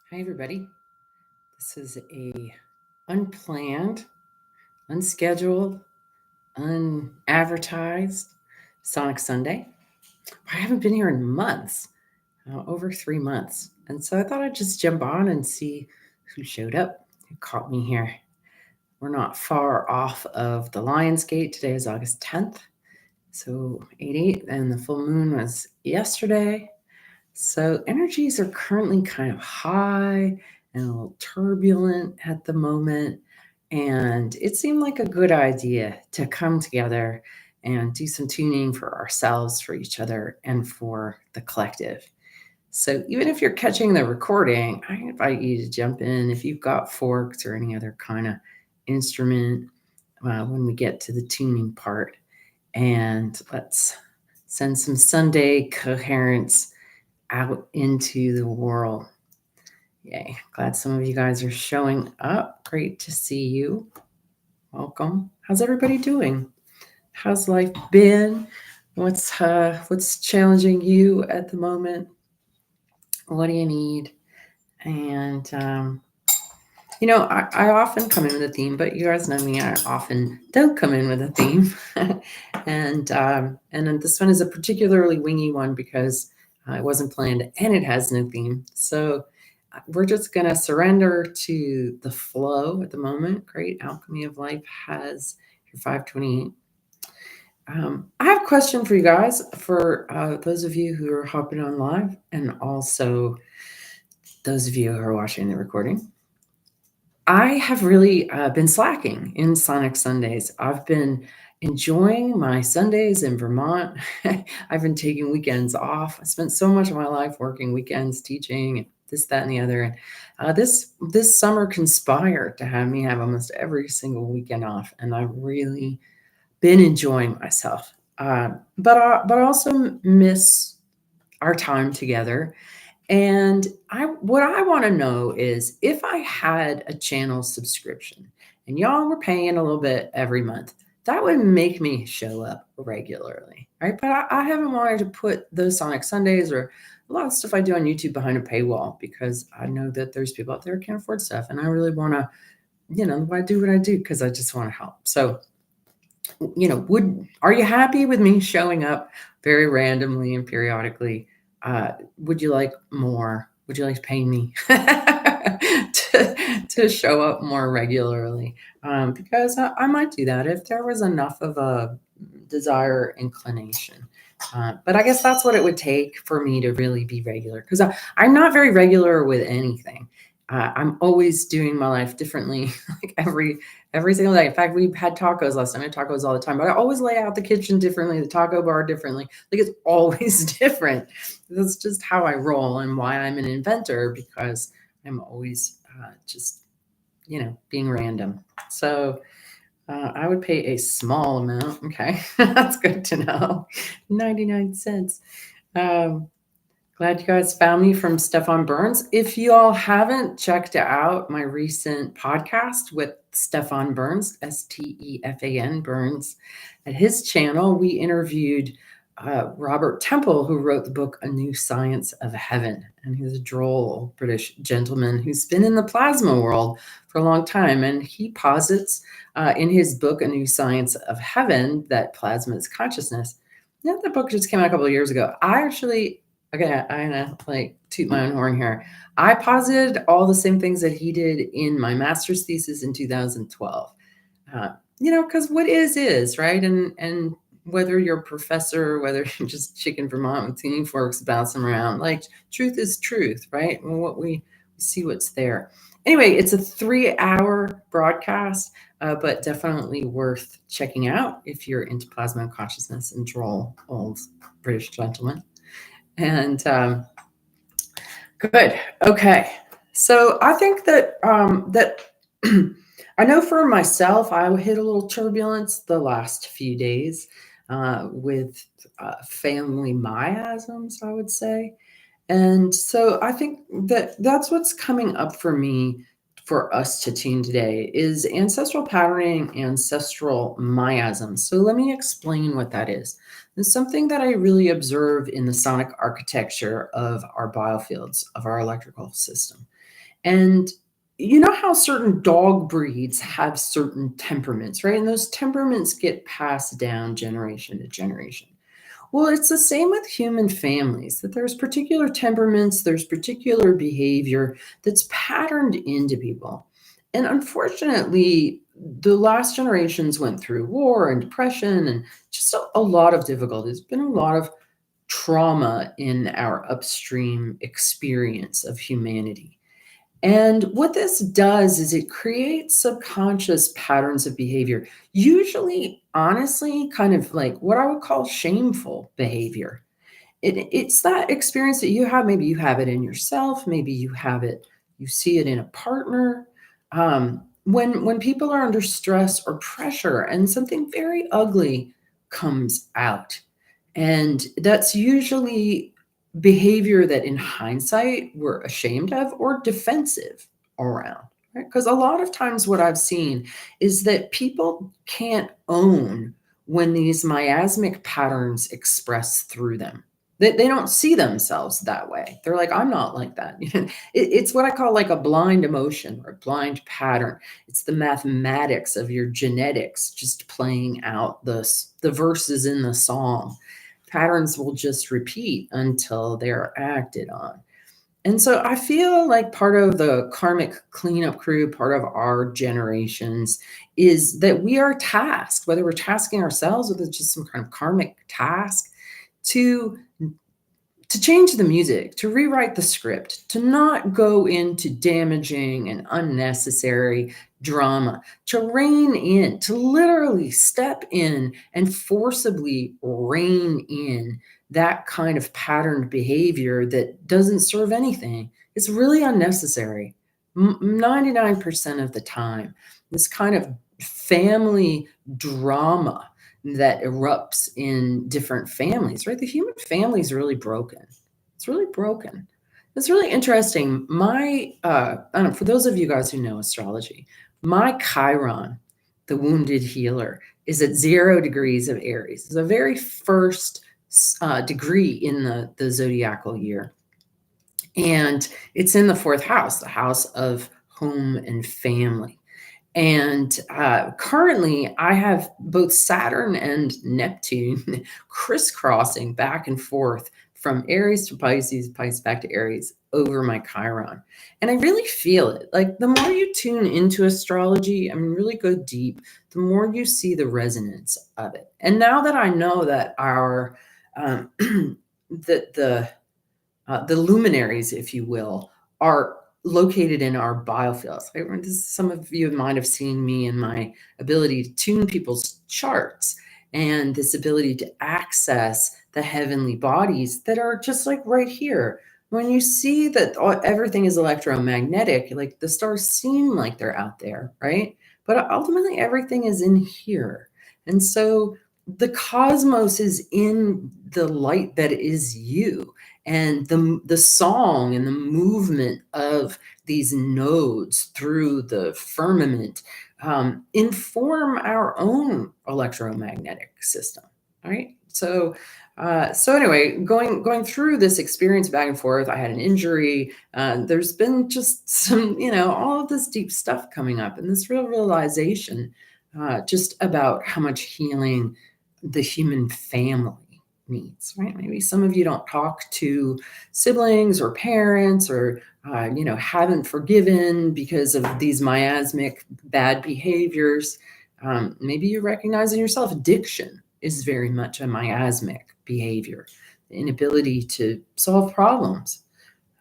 Hi, everybody. This is a unplanned, unscheduled, unadvertised Sonic Sunday. I haven't been here in months, over 3 months. And so I thought I'd just jump on and see who showed up, who caught me here. We're not far off of the Lion's Gate. Today is August 10th. So 8/8, and the full moon was yesterday. So energies are currently kind of high and a little turbulent at the moment. And it seemed like a good idea to come together and do some tuning for ourselves, for each other, and for the collective. So even if you're catching the recording, I invite you to jump in if you've got forks or any other kind of instrument when we get to the tuning part. And let's send some Sunday coherence out into the world. Yay. Glad some of you guys are showing up. Great to see you. Welcome. How's everybody doing? How's life been? What's challenging you at the moment? What do you need? And I often come in with a theme, but you guys know me. I often don't come in with a theme, and then this one is a particularly wingy one because it wasn't planned and it has no theme. So we're just gonna surrender to the flow at the moment. Great Alchemy of Life has your 528. I have a question for you guys, for those of you who are hopping on live, and also those of you who are watching the recording. I have really been slacking in Sonic Sundays. I've been enjoying my Sundays in Vermont. I've been taking weekends off. I spent so much of my life working weekends, teaching, this, that, and the other. And this summer conspired to have me have almost every single weekend off, and I've really been enjoying myself. But I also miss our time together. And what I want to know is, if I had a channel subscription and y'all were paying a little bit every month, that would make me show up regularly, right? But I haven't wanted to put those Sonic Sundays or a lot of stuff I do on YouTube behind a paywall, because I know that there's people out there who can't afford stuff, and I really want to, I do what I do because I just want to help. So, are you happy with me showing up very randomly and periodically? Would you like more? Would you like to pay me to show up more regularly? Because I might do that if there was enough of a desire, inclination. But I guess that's what it would take for me to really be regular, because I'm not very regular with anything. I'm always doing my life differently, like every single day. In fact, we had tacos last time. I had tacos all the time, but I always lay out the kitchen differently, the taco bar differently. Like, it's always different. That's just how I roll, and why I'm an inventor, because I'm always just, being random. So I would pay a small amount. Okay, that's good to know. 99 cents. Glad you guys found me from Stefan Burns. If you all haven't checked out my recent podcast with Stefan Burns, Stefan Burns, at his channel, we interviewed Robert Temple, who wrote the book A New Science of Heaven. And he's a droll British gentleman who's been in the plasma world for a long time. And he posits in his book, A New Science of Heaven, that plasma is consciousness. Now, that book just came out a couple of years ago. Okay, I'm gonna toot my own horn here. I posited all the same things that he did in my master's thesis in 2012. Because what is, right? And whether you're a professor, whether you're just chicken Vermont with tuning forks bouncing around, truth is truth, right? And what we see, what's there. Anyway, it's a 3-hour broadcast, but definitely worth checking out if you're into plasma and consciousness and droll old British gentlemen. And good. Okay. So I think that I know for myself, I hit a little turbulence the last few days with family myasms, I would say. And so I think that that's what's coming up for me, for us to tune today, is ancestral patterning, ancestral miasms. So let me explain what that is. It's something that I really observe in the sonic architecture of our biofields, of our electrical system. And you know how certain dog breeds have certain temperaments, right? And those temperaments get passed down generation to generation. Well, it's the same with human families, that there's particular temperaments, there's particular behavior that's patterned into people. And unfortunately, the last generations went through war and depression and just a lot of difficulties. There's been a lot of trauma in our upstream experience of humanity. And what this does is it creates subconscious patterns of behavior, usually, honestly, kind of like what I would call shameful behavior. It's that experience that you have. Maybe you have it in yourself. Maybe you see it in a partner. When people are under stress or pressure and something very ugly comes out. And that's usually behavior that in hindsight we're ashamed of or defensive around, right? Because a lot of times what I've seen is that people can't own when these miasmic patterns express through them. They don't see themselves that way. They're like, I'm not like that. It's what I call like a blind emotion or a blind pattern. It's the mathematics of your genetics just playing out the verses in the song. Patterns will just repeat until they're acted on. And so I feel like part of the karmic cleanup crew, part of our generations, is that we are tasked, whether we're tasking ourselves with just some kind of karmic task, to change the music, to rewrite the script, to not go into damaging and unnecessary drama, to rein in, to literally step in and forcibly rein in that kind of patterned behavior that doesn't serve anything. It's really unnecessary. 99% of the time, this kind of family drama that erupts in different families, right? The human family is really broken. It's really broken. It's really interesting. I don't know, for those of you guys who know astrology, my Chiron, the wounded healer, is at 0 degrees of Aries. It's the very first degree in the zodiacal year. And it's in the 4th house, the house of home and family. And currently, I have both Saturn and Neptune crisscrossing back and forth from Aries to Pisces, Pisces back to Aries over my Chiron. And I really feel it. Like the more you tune into astrology, I mean, really go deep, the more you see the resonance of it. And now that I know that our the luminaries, if you will, are located in our biofields. Right? Some of you might have seen me in my ability to tune people's charts and this ability to access the heavenly bodies that are just like right here. When you see that everything is electromagnetic, like the stars seem like they're out there, right? But ultimately, everything is in here. And so the cosmos is in the light that is you. And the song and the movement of these nodes through the firmament inform our own electromagnetic system. All right. So anyway, going through this experience back and forth, I had an injury. There's been just some, all of this deep stuff coming up, and this real realization just about how much healing the human family needs, right? Maybe some of you don't talk to siblings or parents or, haven't forgiven because of these miasmic bad behaviors. Maybe you recognize in yourself addiction is very much a miasmic behavior, the inability to solve problems.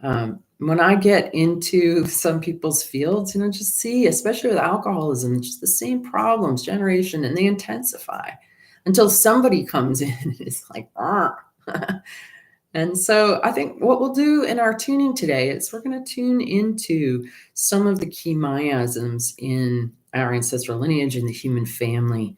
When I get into some people's fields, just see, especially with alcoholism, just the same problems generation, and they intensify until somebody comes in and is like, ah. And so I think what we'll do in our tuning today is we're going to tune into some of the key miasms in our ancestral lineage in the human family,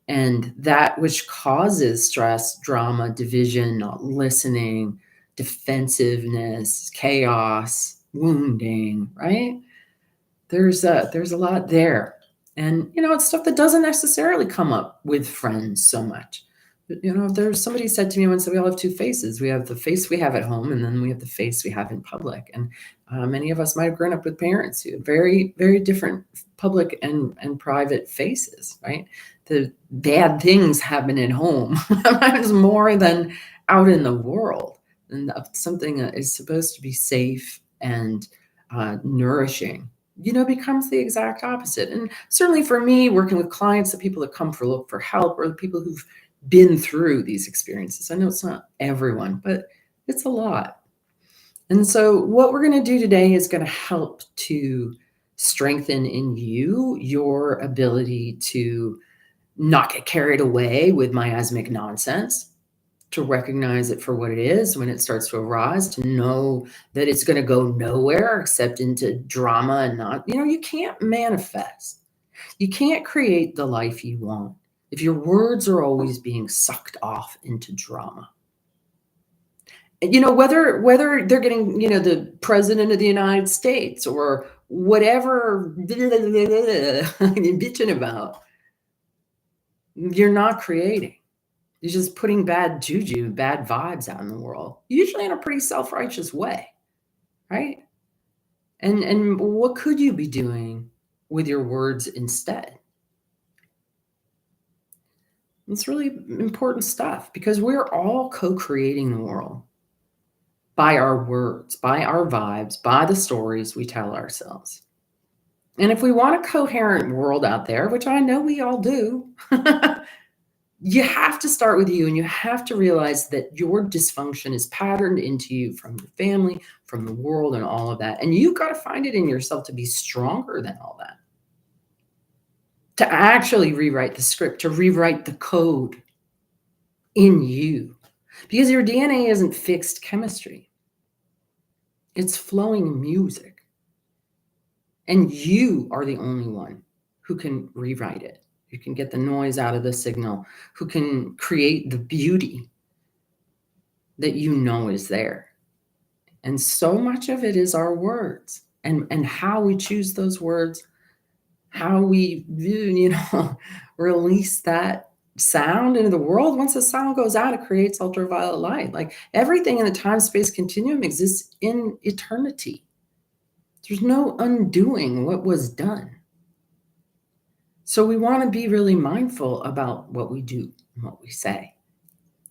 and that which causes stress, drama, division, not listening, defensiveness, chaos, wounding, right? There's a lot there. And it's stuff that doesn't necessarily come up with friends so much. There's somebody said to me once that we all have two faces. We have the face we have at home, and then we have the face we have in public. And many of us might have grown up with parents who had very, very different public and private faces, right? The bad things happen at home sometimes more than out in the world. And something that is supposed to be safe and nourishing, becomes the exact opposite. And certainly for me, working with clients, the people that come for look for help, or the people who've been through these experiences. I know it's not everyone, but it's a lot. And so what we're going to do today is going to help to strengthen in you your ability to not get carried away with miasmic nonsense, to recognize it for what it is when it starts to arise, to know that it's going to go nowhere except into drama and not, you can't manifest. You can't create the life you want if your words are always being sucked off into drama. And, whether they're getting, the president of the United States or whatever you're bitching about, you're not creating. You're just putting bad juju, bad vibes out in the world, usually in a pretty self-righteous way, right? And what could you be doing with your words instead? It's really important stuff, because we're all co-creating the world by our words, by our vibes, by the stories we tell ourselves. And if we want a coherent world out there, which I know we all do, you have to start with you, and you have to realize that your dysfunction is patterned into you from your family, from the world, and all of that. And you've got to find it in yourself to be stronger than all that, to actually rewrite the script, to rewrite the code in you. Because your DNA isn't fixed chemistry. It's flowing music. And you are the only one who can rewrite it, who can get the noise out of the signal, who can create the beauty that is there. And so much of it is our words and how we choose those words, how we, release that sound into the world. Once the sound goes out, it creates ultraviolet light. Like everything in the time-space continuum exists in eternity. There's no undoing what was done. So we want to be really mindful about what we do and what we say.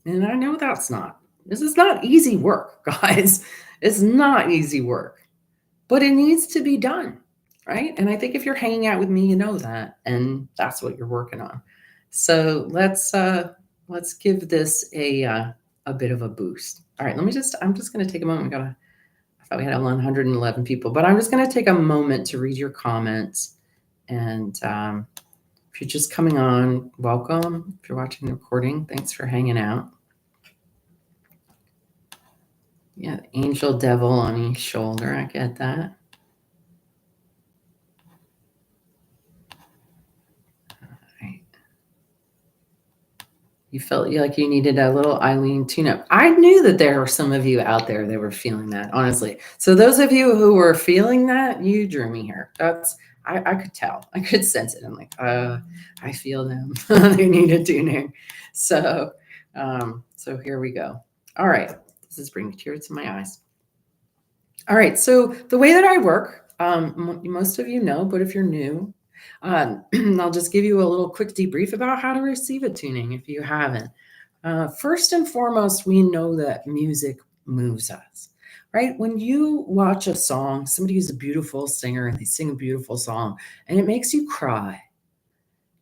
And I know this is not easy work, guys. It's not easy work, but it needs to be done, right? And I think if you're hanging out with me, you know that, and that's what you're working on. So let's give this a bit of a boost. All right, I'm just going to take a moment. I thought we had 111 people, but I'm just going to take a moment to read your comments. And if you're just coming on, welcome. If you're watching the recording, thanks for hanging out. Yeah, angel devil on each shoulder. I get that. You felt like you needed a little Eileen tune-up. I knew that there were some of you out there that were feeling that, honestly. So those of you who were feeling that, you drew me here. I could tell. I could sense it. I'm like, I feel them. They need a tuning. So here we go. All right. This is bringing tears to my eyes. All right. So the way that I work, most of you know, but if you're new, I'll just give you a little quick debrief about how to receive a tuning if you haven't. First and foremost, we know that music moves us, right? When you watch a song, somebody who's a beautiful singer and they sing a beautiful song and it makes you cry,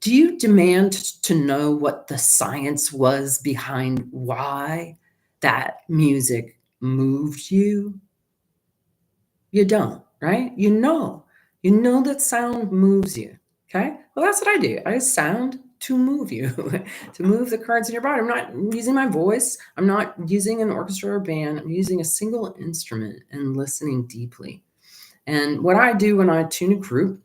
do you demand to know what the science was behind why that music moved you? You don't, right? You know that sound moves you. Okay. Well, that's what I do. I use sound to move you, to move the currents in your body. I'm not using my voice. I'm not using an orchestra or band. I'm using a single instrument and listening deeply. And what I do when I tune a group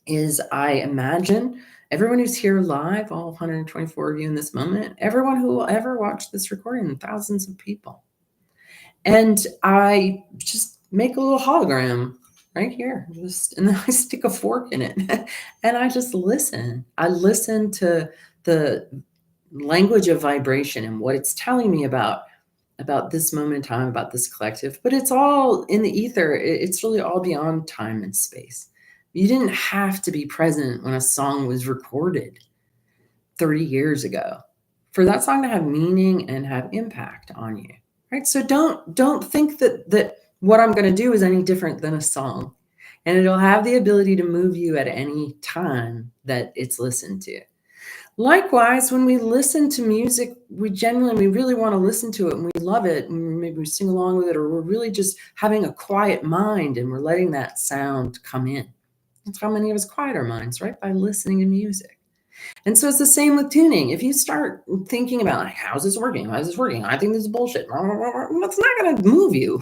is I imagine everyone who's here live, all 124 of you in this moment, everyone who will ever watch this recording, thousands of people. And I just make a little hologram right here, and then I stick a fork in it and I just listen. I listen to the language of vibration and what it's telling me about this moment in time, about this collective. But it's all in the ether. It's really all beyond time and space. You didn't have to be present when a song was recorded 30 years ago for that song to have meaning and have impact on you, right? So don't think that what I'm going to do is any different than a song, and it'll have the ability to move you at any time that it's listened to. Likewise, when we listen to music, we really want to listen to it and we love it, and maybe we sing along with it, or we're really just having a quiet mind and we're letting that sound come in. That's how many of us quiet our minds, right? By listening to music. And so it's the same with tuning. If you start thinking about, like, how's this working? How's this working? I think this is bullshit. It's not going to move you.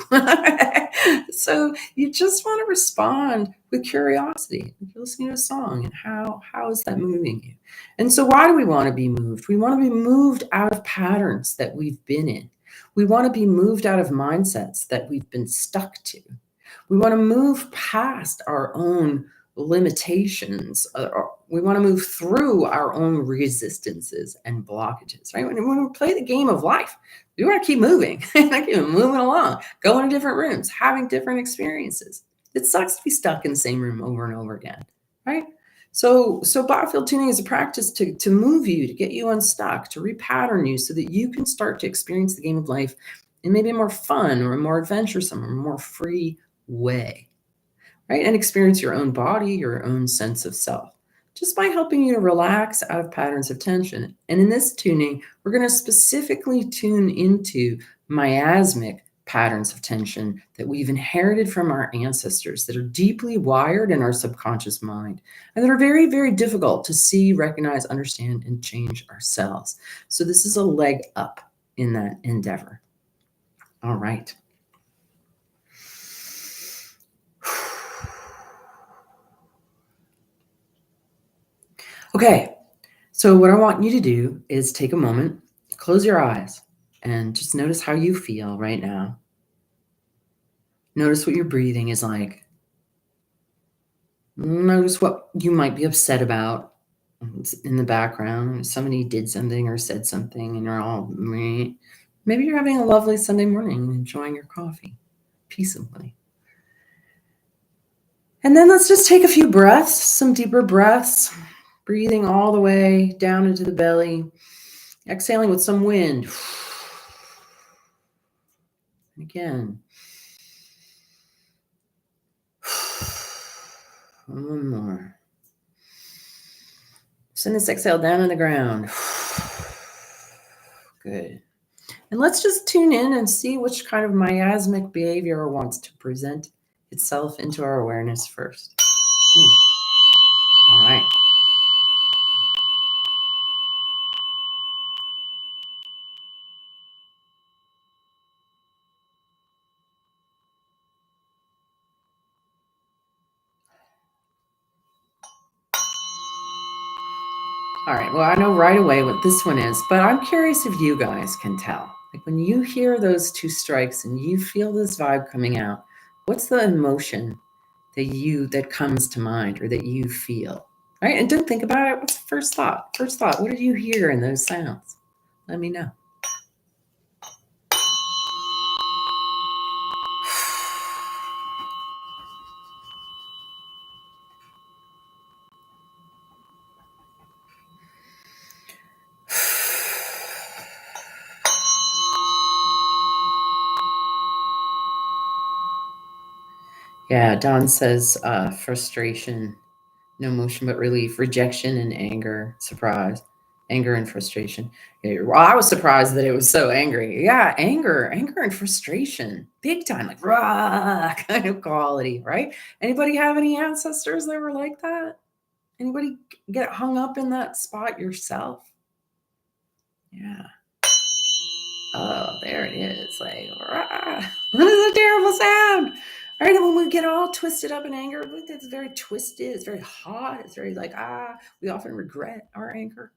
So you just want to respond with curiosity. If you're listening to a song, and how is that moving you? And so why do we want to be moved? We want to be moved out of patterns that we've been in. We want to be moved out of mindsets that we've been stuck to. We want to move past our own limitations. We want to move through our own resistances and blockages, right? When we play the game of life, we want to keep moving, keep moving along, going to different rooms, having different experiences. It sucks to be stuck in the same room over and over again, right? So biofield tuning is a practice to move you, to get you unstuck, to repattern you so that you can start to experience the game of life in maybe a more fun or a more adventuresome or more free way, right? And experience your own body, your own sense of self, just by helping you to relax out of patterns of tension. And in this tuning, we're going to specifically tune into miasmic patterns of tension that we've inherited from our ancestors, that are deeply wired in our subconscious mind, and that are very, very difficult to see, recognize, understand, and change ourselves. So this is a leg up in that endeavor. All right. Okay, so what I want you to do is take a moment, close your eyes, and just notice how you feel right now. Notice what your breathing is like. Notice what you might be upset about in the background. Somebody did something or said something and you're all meh. Maybe you're having a lovely Sunday morning and enjoying your coffee peaceably. And then let's just take a few breaths, some deeper breaths, breathing all the way down into the belly, exhaling with some wind. And again. One more. Send this exhale down on the ground. Good. And let's just tune in and see which kind of miasmic behavior wants to present itself into our awareness first. Ooh. All right. All right, well, I know right away what this one is, but I'm curious if you guys can tell. Like when you hear those two strikes and you feel this vibe coming out, what's the emotion that comes to mind or that you feel, right? And don't think about it. What's the first thought? What did you hear in those sounds? Let me know. Yeah, Don says frustration, no emotion but relief, rejection and anger, surprise, anger and frustration. Yeah, well, I was surprised that it was so angry. Yeah, anger and frustration, big time, like rah kind of quality, right? Anybody have any ancestors that were like that? Anybody get hung up in that spot yourself? Yeah. Oh, there it is. Like, rah. What is a terrible sound? All right, and when we get all twisted up in anger, it's very twisted, it's very hot, it's very like, we often regret our anger,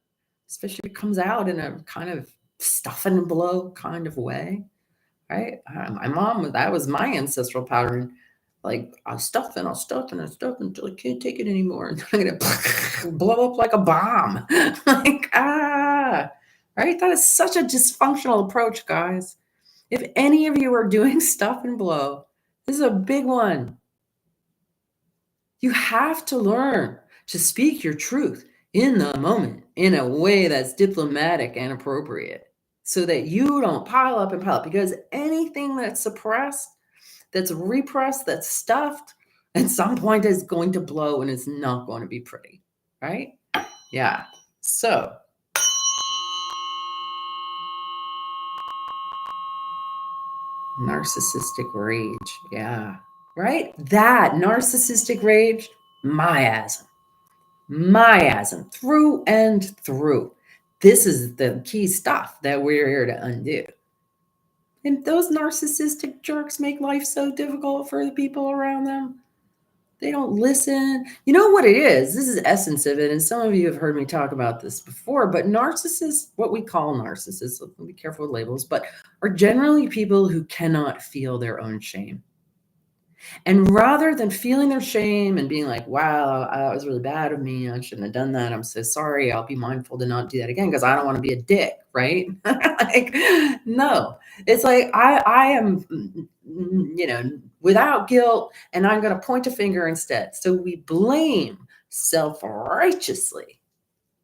especially if it comes out in a kind of stuff and blow kind of way, right? My mom, that was my ancestral pattern. Like, I'll stuff until I can't take it anymore. And I'm going to blow up like a bomb. Like, right? That is such a dysfunctional approach, guys. If any of you are doing stuff and blow, this is a big one. You have to learn to speak your truth in the moment in a way that's diplomatic and appropriate so that you don't pile up and pile up, because anything that's suppressed, that's repressed, that's stuffed, at some point is going to blow and it's not going to be pretty, right? Yeah. So narcissistic rage. Yeah. Right? That narcissistic rage, myasm. Myasm through and through. This is the key stuff that we're here to undo. And those narcissistic jerks make life so difficult for the people around them. They don't listen. You know what it is? This is the essence of it. And some of you have heard me talk about this before, but narcissists, what we call narcissists, be careful with labels, but are generally people who cannot feel their own shame. And rather than feeling their shame and being like, wow, that was really bad of me, I shouldn't have done that, I'm so sorry, I'll be mindful to not do that again because I don't want to be a dick, right? Like, no, it's like I am, without guilt, and I'm going to point a finger instead. So we blame self-righteously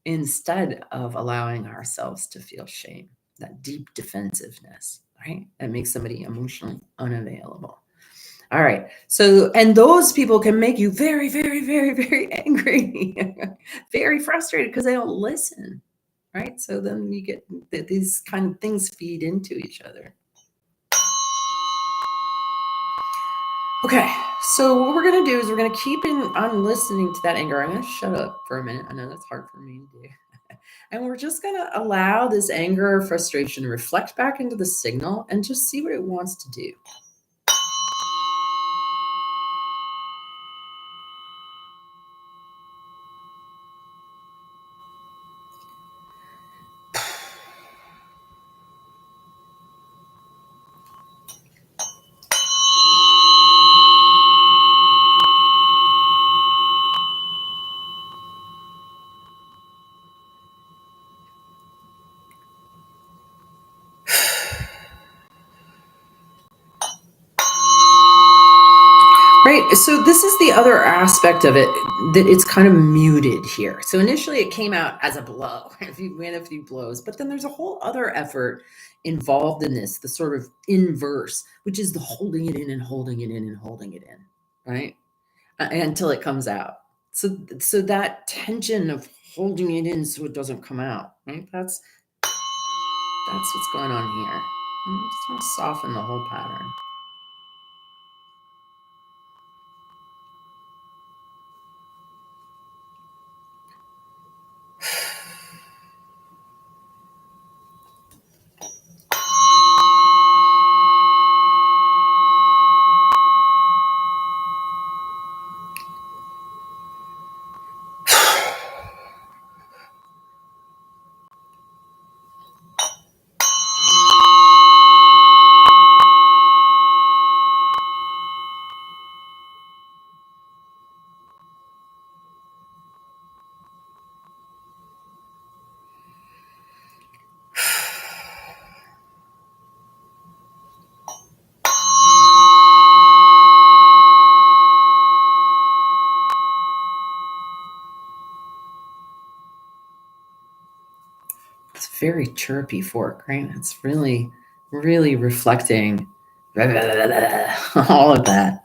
instead of allowing ourselves to feel shame, that deep defensiveness, right? That makes somebody emotionally unavailable. All right. So, and those people can make you very, very, very, very angry, very frustrated because they don't listen, right? So then you get these kind of things feed into each other. Okay. So what we're going to do is we're going to keep on listening to that anger. I'm going to shut up for a minute. I know that's hard for me to do. And we're just going to allow this anger or frustration to reflect back into the signal and just see what it wants to do. Right. So this is the other aspect of it, that it's kind of muted here. So initially it came out as a blow. If you win a few blows, but then there's a whole other effort involved in this, the sort of inverse, which is the holding it in and holding it in and holding it in, right? Until it comes out. So that tension of holding it in so it doesn't come out, right? That's what's going on here. I'm just going to soften the whole pattern. It's a very chirpy fork, right? It's really, really reflecting all of that.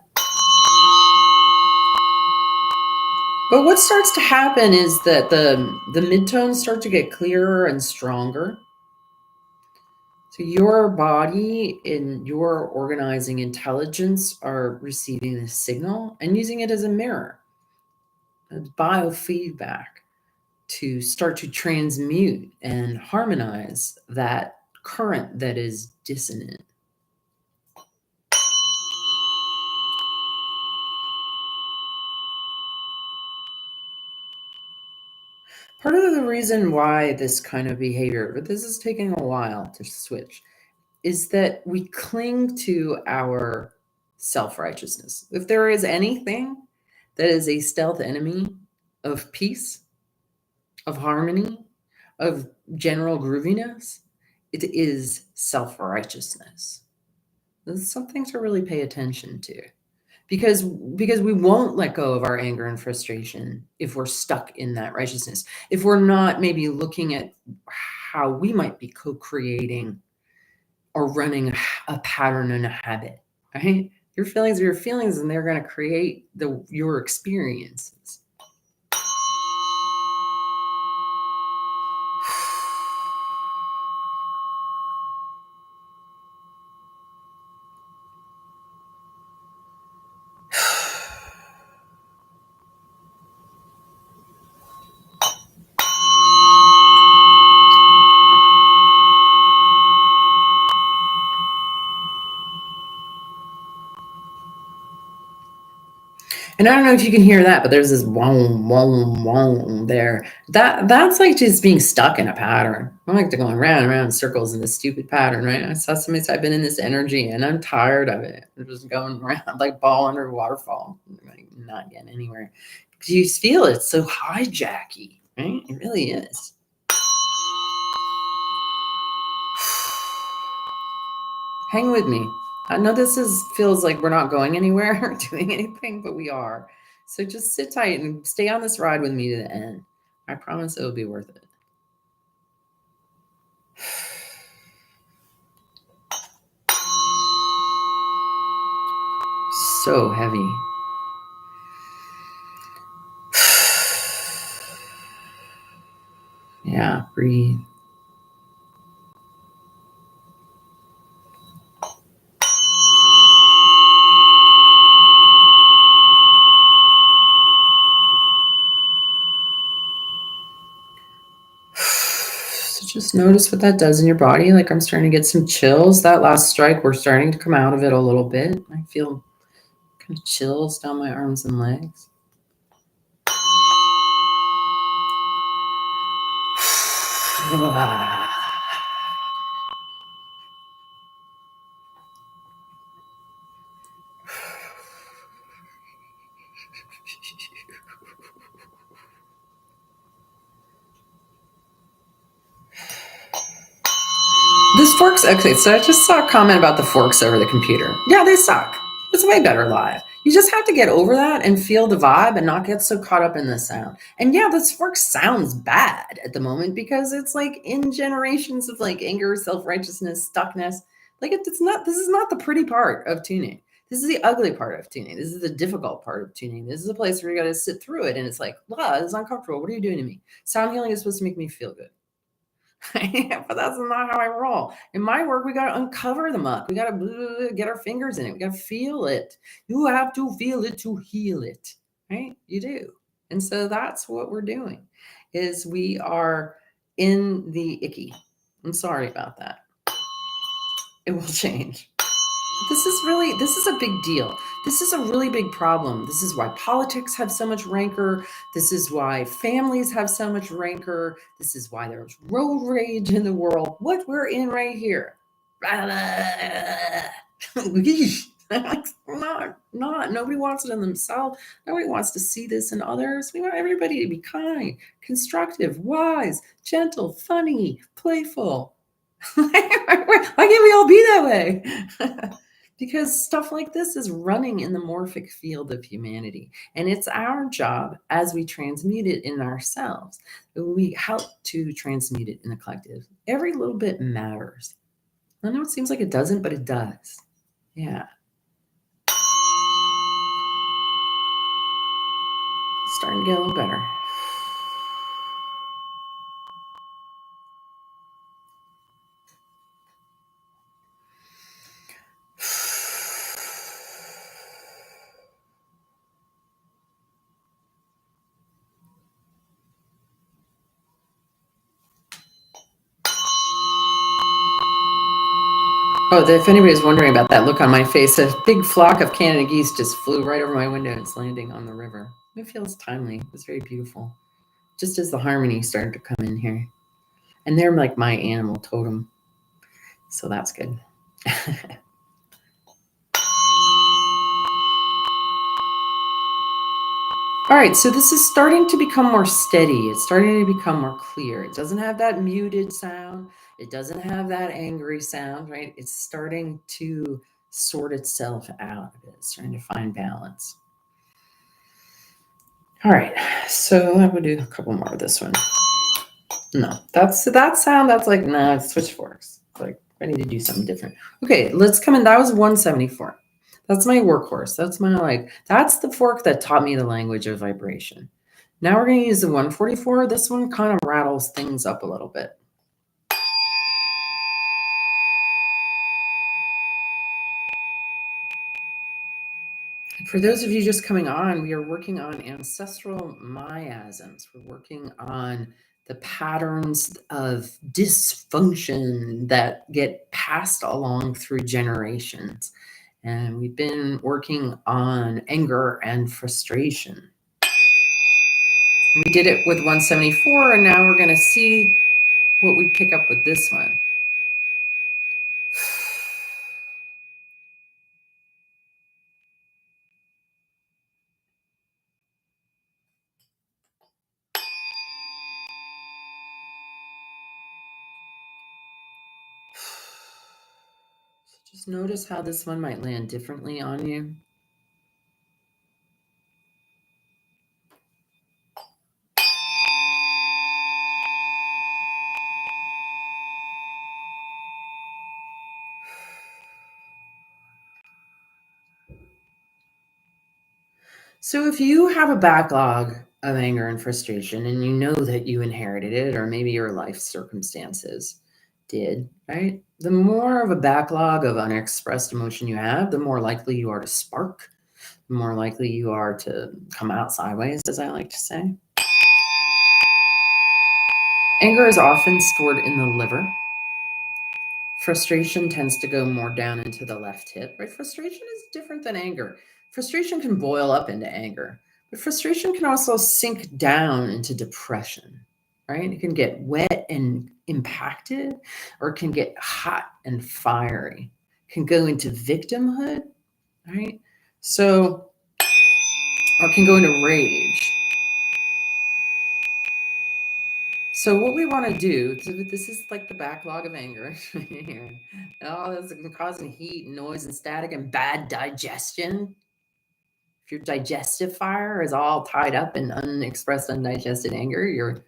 But what starts to happen is that the midtones start to get clearer and stronger. So your body and your organizing intelligence are receiving this signal and using it as a mirror, a biofeedback, to start to transmute and harmonize that current that is dissonant. Part of the reason why this kind of behavior, but this is taking a while to switch, is that we cling to our self-righteousness. If there is anything that is a stealth enemy of peace, of harmony, of general grooviness, it is self-righteousness. There's something to really pay attention to. Because we won't let go of our anger and frustration if we're stuck in that righteousness. If we're not maybe looking at how we might be co-creating or running a pattern and a habit, right? Your feelings are your feelings, and they're going to create your experiences. And I don't know if you can hear that, but there's this wong, wong, wong there. That's like just being stuck in a pattern. I'm like going round and round in circles in this stupid pattern, right? I saw somebody say I've been in this energy and I'm tired of it. I'm just going around like ball under a waterfall, like not getting anywhere. Because you feel it's so hijacky, right? It really is. Hang with me. I know this feels like we're not going anywhere or doing anything, but we are. So just sit tight and stay on this ride with me to the end. I promise it'll be worth it. So heavy. Yeah, breathe. So just notice what that does in your body. Like I'm starting to get some chills. That last strike, we're starting to come out of it a little bit. I feel kind of chills down my arms and legs. This forks, okay, so I just saw a comment about the forks over the computer. Yeah, they suck. It's way better live. You just have to get over that and feel the vibe and not get so caught up in the sound. And yeah, this fork sounds bad at the moment because it's like in generations of like anger, self-righteousness, stuckness. Like it's not, this is not the pretty part of tuning. This is the ugly part of tuning. This is the difficult part of tuning. This is a place where you got to sit through it. And it's like, wow, this is uncomfortable. What are you doing to me? Sound healing is supposed to make me feel good. But that's not how I roll. In my work, we got to uncover the muck. We got to get our fingers in it. We got to feel it. You have to feel it to heal it, right? You do. And so that's what we're doing is we are in the icky. I'm sorry about that. It will change. This is a big deal. This is a really big problem. This is why politics have so much rancor. This is why families have so much rancor. This is why there's road rage in the world. What we're in right here. Nobody wants it in themselves. Nobody wants to see this in others. We want everybody to be kind, constructive, wise, gentle, funny, playful. Why can't we all be that way? Because stuff like this is running in the morphic field of humanity. And it's our job as we transmute it in ourselves. We help to transmute it in the collective. Every little bit matters. I know it seems like it doesn't, but it does. Yeah. Starting to get a little better. Oh, if anybody's wondering about that look on my face, a big flock of Canada geese just flew right over my window and it's landing on the river. It feels timely. It's very beautiful. Just as the harmony started to come in here. And they're like my animal totem. So that's good. All right, so this is starting to become more steady. It's starting to become more clear. It doesn't have that muted sound. It doesn't have that angry sound, right? It's starting to sort itself out. It's trying to find balance. All right, so I would do a couple more of this one. No, that's that sound. That's like, nah, it's switchforks. Like, I need to do something different. Okay, let's come in. That was 174. That's my workhorse. That's my that's the fork that taught me the language of vibration. Now we're going to use the 144. This one kind of rattles things up a little bit. For those of you just coming on, we are working on ancestral myasms. We're working on the patterns of dysfunction that get passed along through generations. And we've been working on anger and frustration. We did it with 174, and now we're going to see what we pick up with this one. Just notice how this one might land differently on you. So if you have a backlog of anger and frustration and you know that you inherited it, or maybe your life circumstances did, right? The more of a backlog of unexpressed emotion you have, the more likely you are to spark, the more likely you are to come out sideways, as I like to say. Anger is often stored in the liver. Frustration tends to go more down into the left hip, right? Frustration is different than anger. Frustration can boil up into anger, but frustration can also sink down into depression, right? It can get wet and impacted, or it can get hot and fiery. It can go into victimhood, right? So, or it can go into rage. So what we want to do, this is like the backlog of anger here. Oh, this is causing heat, noise, and static, and bad digestion. If your digestive fire is all tied up in unexpressed, undigested anger, your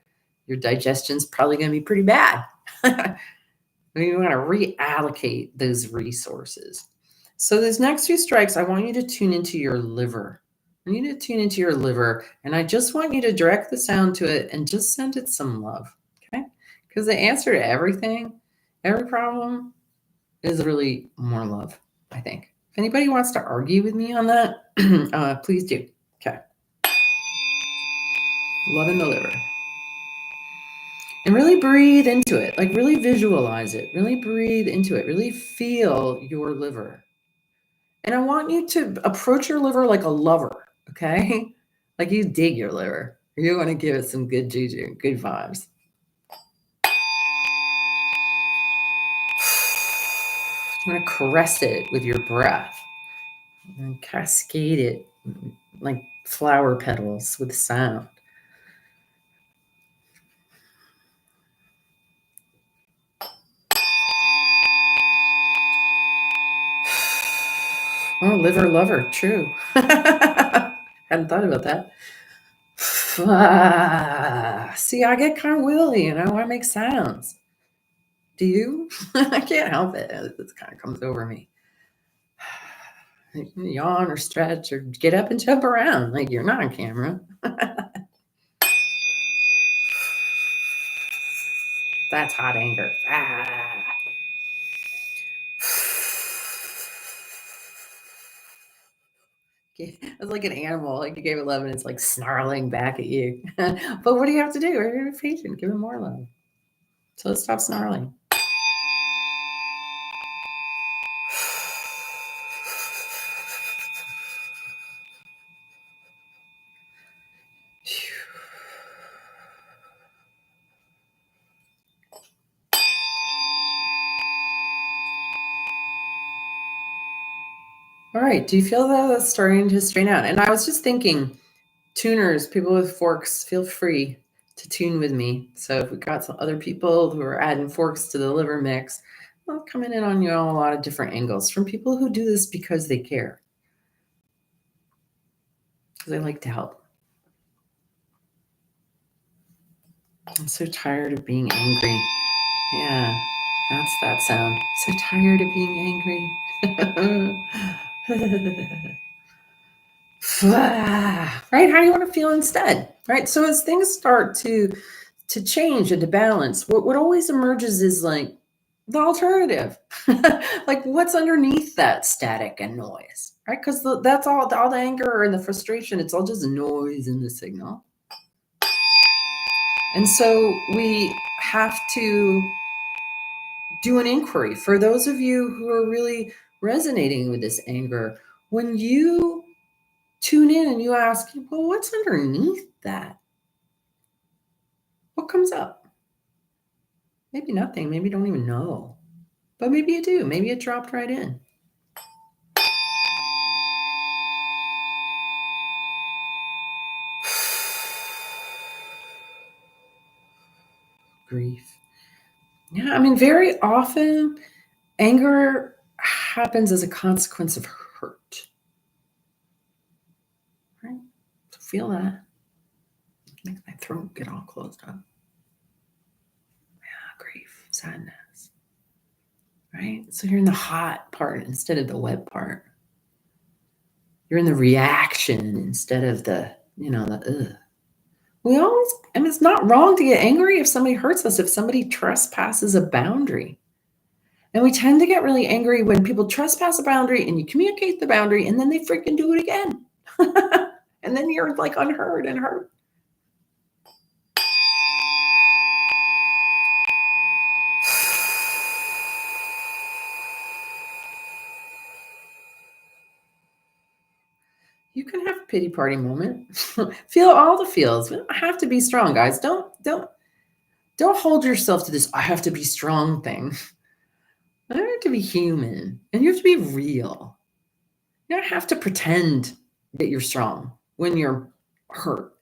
digestion's probably going to be pretty bad. We want to reallocate those resources. So these next few strikes, I want you to tune into your liver. I need to tune into your liver, and I just want you to direct the sound to it and just send it some love, okay? Because the answer to everything, every problem, is really more love, I think. If anybody wants to argue with me on that, please do. Okay. Love in the liver. And really breathe into it, like really visualize it, really breathe into it, really feel your liver. And I want you to approach your liver like a lover, okay? Like you dig your liver. You want to give it some good juju, good vibes. You want to caress it with your breath and cascade it like flower petals with sound. Oh, liver lover, true. Hadn't thought about that. See, I get kind of willy and I want to make sounds. Do you? I can't help it. It kind of comes over me. Yawn or stretch or get up and jump around like you're not on camera. That's hot anger. It's like an animal, like you gave it love and it's like snarling back at you. But what do you have to do? You're patient, give it more love. So let's stop snarling. All right, do you feel that that's starting to strain out? And I was just thinking, Tuners, people with forks, feel free to tune with me. So if we got some other people who are adding forks to the liver mix, well, coming in on a lot of different angles from people who do this because they care. Because I like to help. I'm so tired of being angry. Yeah, that's that sound. So tired of being angry. Right? How do you want to feel instead? Right? So as things start to change and to balance, what always emerges is like the alternative. Like what's underneath that static and noise, right? Because that's all the anger and the frustration, it's all just noise in the signal. And so we have to do an inquiry. For those of you who are really resonating with this anger, when you tune in and you ask, well, what's underneath that? What comes up? Maybe nothing. Maybe you don't even know. But maybe you do. Maybe it dropped right in. Grief. Yeah, I mean, very often anger happens as a consequence of hurt. Right? So feel that. Makes my throat get all closed up. Yeah, grief, sadness. Right? So you're in the hot part instead of the wet part. You're in the reaction instead of the, the ugh. We always, I mean, it's not wrong to get angry if somebody hurts us, if somebody trespasses a boundary. And we tend to get really angry when people trespass a boundary and you communicate the boundary and then they freaking do it again. And then you're like unheard and hurt. You can have a pity party moment. Feel all the feels. We don't have to be strong, guys. Don't hold yourself to this I have to be strong thing. You have to be human and you have to be real. You don't have to pretend that you're strong when you're hurt.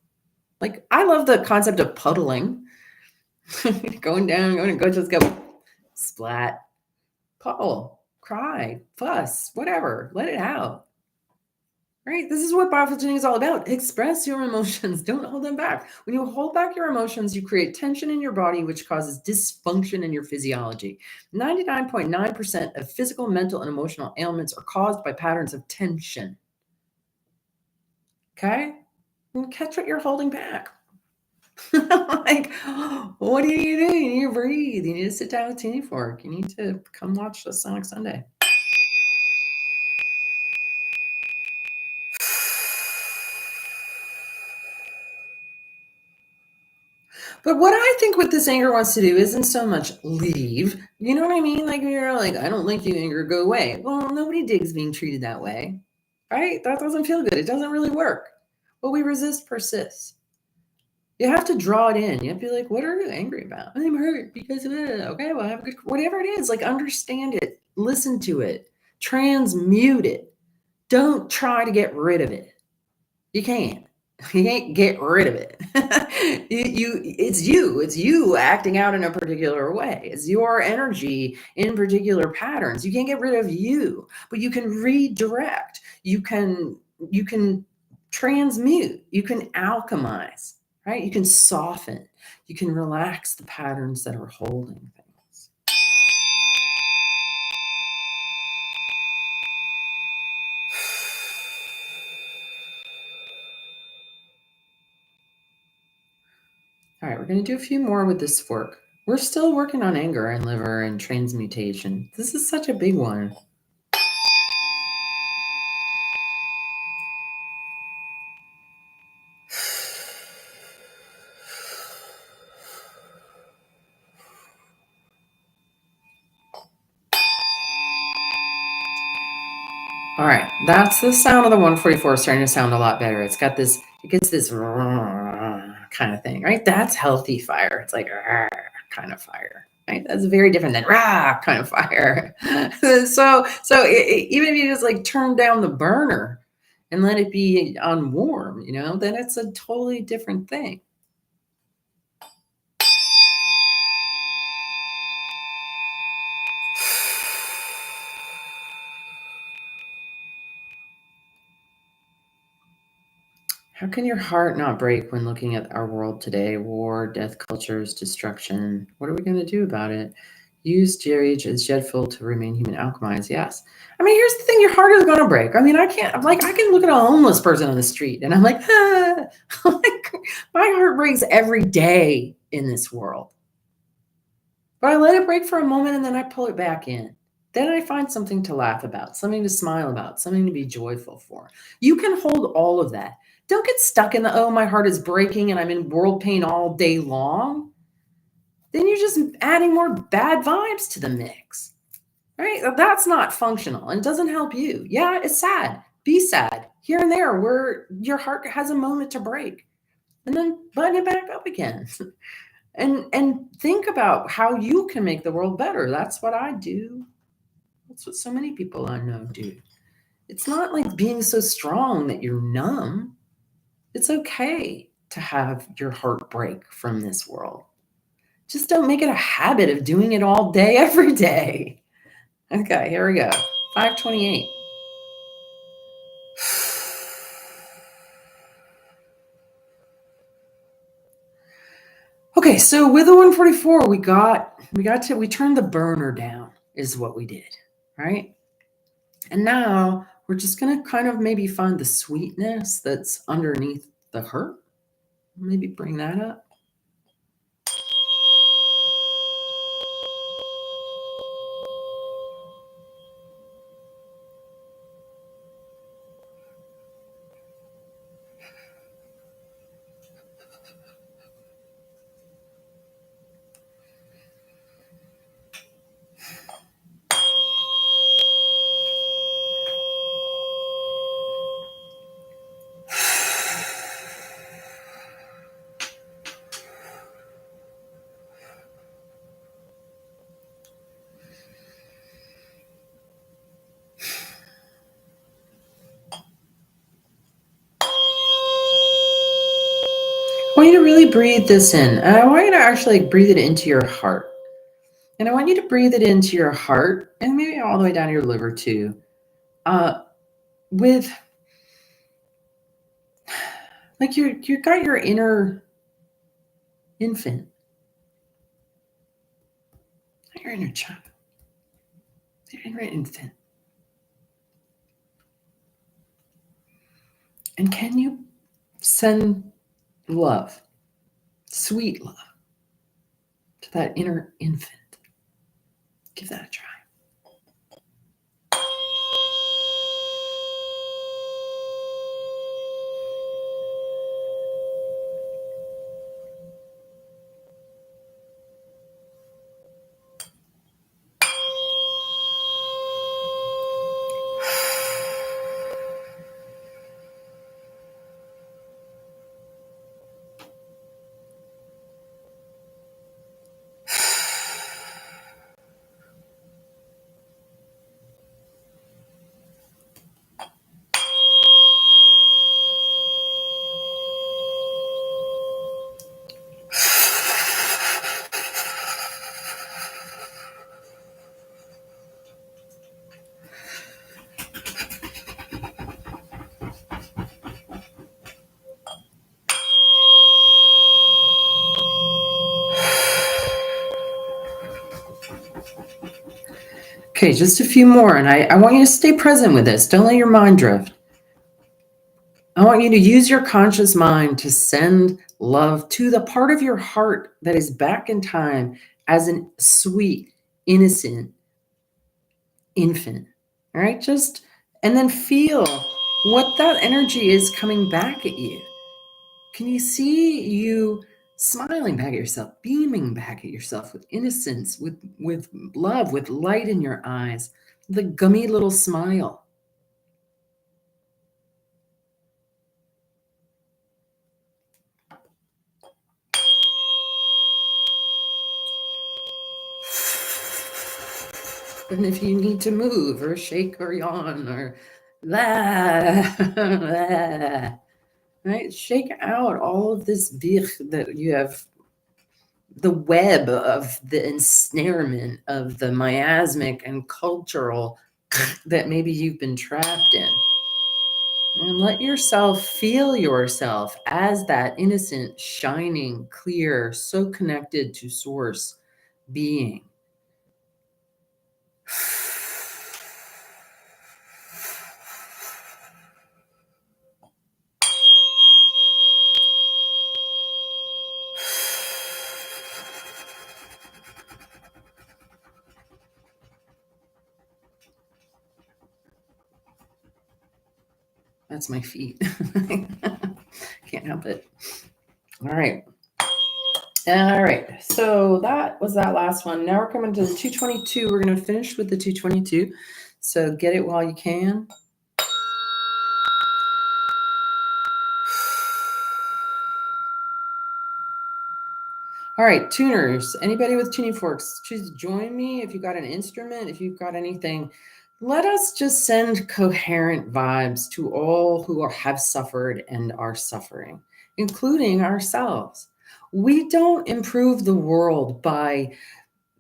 Like, I love the concept of puddling. Going to go just go splat, puddle, cry, fuss, whatever. Let it out. Right? This is what Biofield Tuning is all about. Express your emotions. Don't hold them back. When you hold back your emotions, you create tension in your body, which causes dysfunction in your physiology. 99.9% of physical, mental, and emotional ailments are caused by patterns of tension. Okay? And catch what you're holding back. Like, what do you need to do? You need to breathe. You need to sit down with Teeny Fork. You need to come watch the Sonic Sunday. But what I think what this anger wants to do isn't so much leave. You know what I mean? Like, you're like, I don't like you, anger, go away. Well, nobody digs being treated that way, right? That doesn't feel good. It doesn't really work. What we resist persists. You have to draw it in. You have to be like, what are you angry about? I'm hurt because of it. Okay, well, have a good, whatever it is, like, understand it, listen to it, transmute it. Don't try to get rid of it. You can't. You can't get rid of it. It's you acting out in a particular way. It's your energy in particular patterns. You can't get rid of you, but you can redirect. You can transmute. You can alchemize, right? You can soften. You can relax the patterns that are holding things. All right, we're going to do a few more with this fork. We're still working on anger and liver and transmutation. This is such a big one. All right, that's the sound of the 144 starting to sound a lot better. It gets this kind of thing, right? That's healthy fire. It's like kind of fire, right? That's very different than kind of fire. So even if you just like turn down the burner and let it be on warm, then it's a totally different thing. How can your heart not break when looking at our world today? War, death, cultures, destruction. What are we going to do about it? Use GRH as jet fuel to remain human, alchemize. Yes. I mean, here's the thing: your heart is going to break. I mean, I can look at a homeless person on the street, and I'm like, ah. My heart breaks every day in this world. But I let it break for a moment, and then I pull it back in. Then I find something to laugh about, something to smile about, something to be joyful for. You can hold all of that. Don't get stuck in the, oh, my heart is breaking and I'm in world pain all day long. Then you're just adding more bad vibes to the mix, right? That's not functional and doesn't help you. Yeah, it's sad. Be sad here and there where your heart has a moment to break, and then button it back up again. and think about how you can make the world better. That's what I do. That's what so many people I know do. It's not like being so strong that you're numb. It's okay to have your heart break from this world. Just don't make it a habit of doing it all day, every day. Okay, here we go. 528. Okay, so with the 144, we turned the burner down, is what we did, right? And now we're just going to kind of maybe find the sweetness that's underneath the hurt. Maybe bring that up. I want you to really breathe this in. And I want you to actually breathe it into your heart. And I want you to breathe it into your heart and maybe all the way down to your liver too. With like you got your inner infant, not your inner child, your inner infant. And can you send love, sweet love, to that inner infant? Give that a try. Okay, just a few more, and I want you to stay present with this. Don't let your mind drift. I want you to use your conscious mind to send love to the part of your heart that is back in time as a sweet, innocent infant. All right, and then feel what that energy is coming back at you. Can you see you smiling back at yourself, beaming back at yourself with innocence, with love, with light in your eyes, the gummy little smile? And if you need to move or shake or yawn or Right? Shake out all of this that you have, the web of the ensnarement of the miasmic and cultural that maybe you've been trapped in. And let yourself feel yourself as that innocent, shining, clear, so connected to source being. That's my feet. Can't help it. All right. All right. So that was that last one. Now we're coming to the 222. We're going to finish with the 222. So get it while you can. All right, tuners, anybody with tuning forks, choose to join me. If you've got an instrument, if you've got anything, let us just send coherent vibes to all who have suffered and are suffering, including ourselves. We don't improve the world by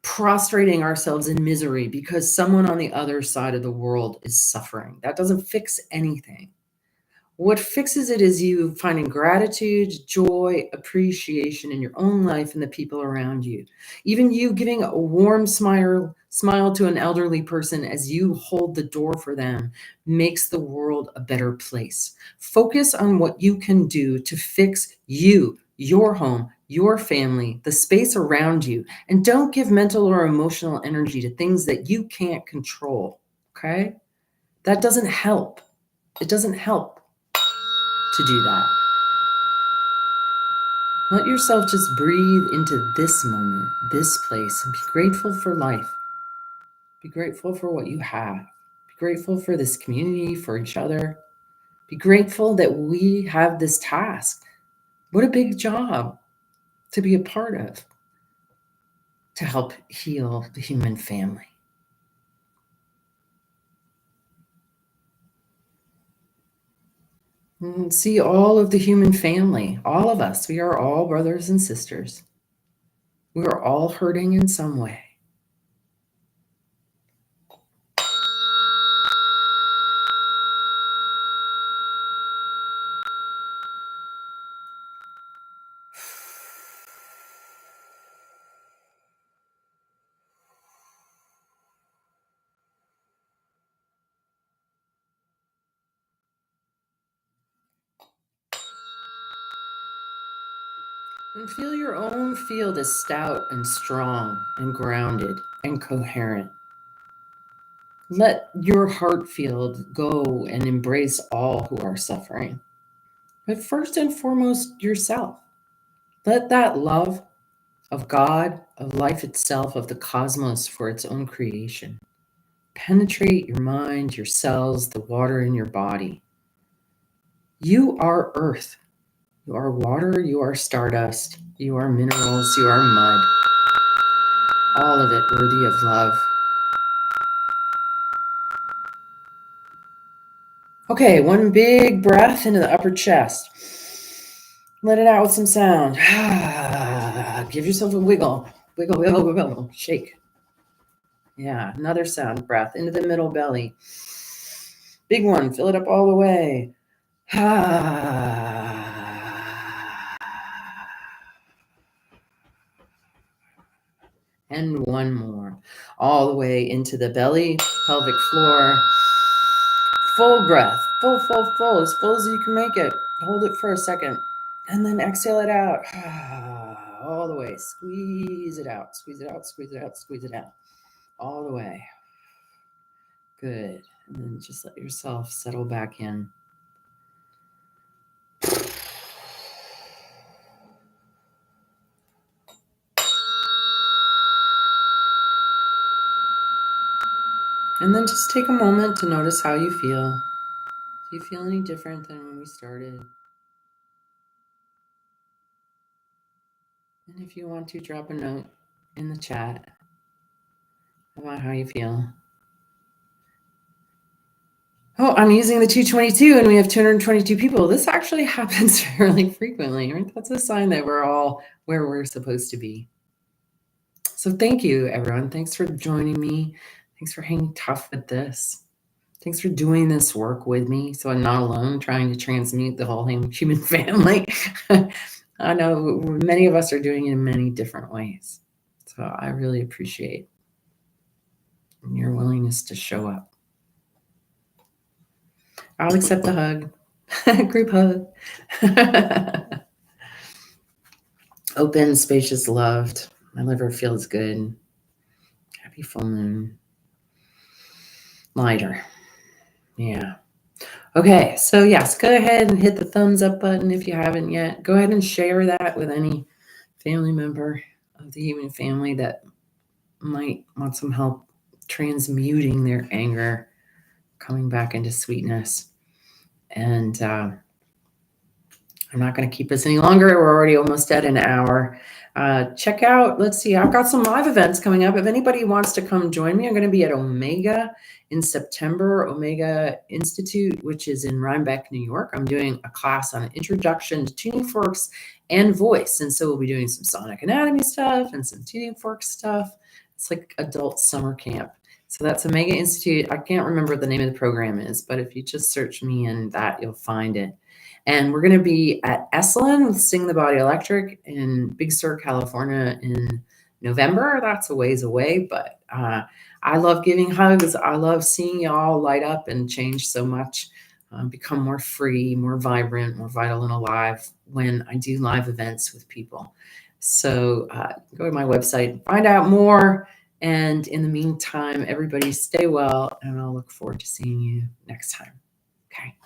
prostrating ourselves in misery because someone on the other side of the world is suffering. That doesn't fix anything. What fixes it is you finding gratitude, joy, appreciation in your own life and the people around you. Even you giving a warm smile to an elderly person as you hold the door for them makes the world a better place. Focus on what you can do to fix you, your home, your family, the space around you, and don't give mental or emotional energy to things that you can't control. Okay? That doesn't help. It doesn't help to do that. Let yourself just breathe into this moment, this place, and be grateful for life. Be grateful for what you have. Be grateful for this community, for each other. Be grateful that we have this task. What a big job to be a part of, to help heal the human family. And see all of the human family, all of us, we are all brothers and sisters. We are all hurting in some way. And feel your own field as stout and strong and grounded and coherent. Let your heart field go and embrace all who are suffering. But first and foremost, yourself. Let that love of God, of life itself, of the cosmos for its own creation, penetrate your mind, your cells, the water in your body. You are earth. You are water. You are stardust. You are minerals. You are mud. All of it worthy of love. Okay, one big breath into the upper chest. Let it out with some sound. Give yourself a wiggle. Wiggle, wiggle, wiggle. Shake. Yeah, another sound breath into the middle belly. Big one. Fill it up all the way. And one more. All the way into the belly, pelvic floor. Full breath. Full, full, full. As full as you can make it. Hold it for a second. And then exhale it out. All the way. Squeeze it out. Squeeze it out. Squeeze it out. Squeeze it out. All the way. Good. And then just let yourself settle back in. And then just take a moment to notice how you feel. Do you feel any different than when we started? And if you want to, drop a note in the chat about how you feel. Oh, I'm using the 222 and we have 222 people. This actually happens fairly frequently, right? That's a sign that we're all where we're supposed to be. So thank you, everyone. Thanks for joining me. Thanks for hanging tough with this. Thanks for doing this work with me so I'm not alone trying to transmute the whole human family. I know many of us are doing it in many different ways. So I really appreciate your willingness to show up. I'll accept the hug. Group hug. Open, spacious, loved. My liver feels good. Happy full moon. Lighter. Yeah. Okay, so yes, go ahead and hit the thumbs up button if you haven't yet. Go ahead and share that with any family member of the human family that might want some help transmuting their anger, coming back into sweetness. And I'm not going to keep this any longer. We're already almost at an hour. Check out, let's see, I've got some live events coming up. If anybody wants to come join me, I'm going to be at Omega in September, Omega Institute, which is in Rhinebeck, New York. I'm doing a class on an introduction to tuning forks and voice. And so we'll be doing some sonic anatomy stuff and some tuning fork stuff. It's like adult summer camp. So that's Omega Institute. I can't remember what the name of the program is, but if you just search me in that, you'll find it. And we're going to be at Esalen with Sing the Body Electric in Big Sur, California in November. That's a ways away, but I love giving hugs. I love seeing y'all light up and change so much, become more free, more vibrant, more vital and alive when I do live events with people. So go to my website, find out more. And in the meantime, everybody stay well, and I'll look forward to seeing you next time. Okay.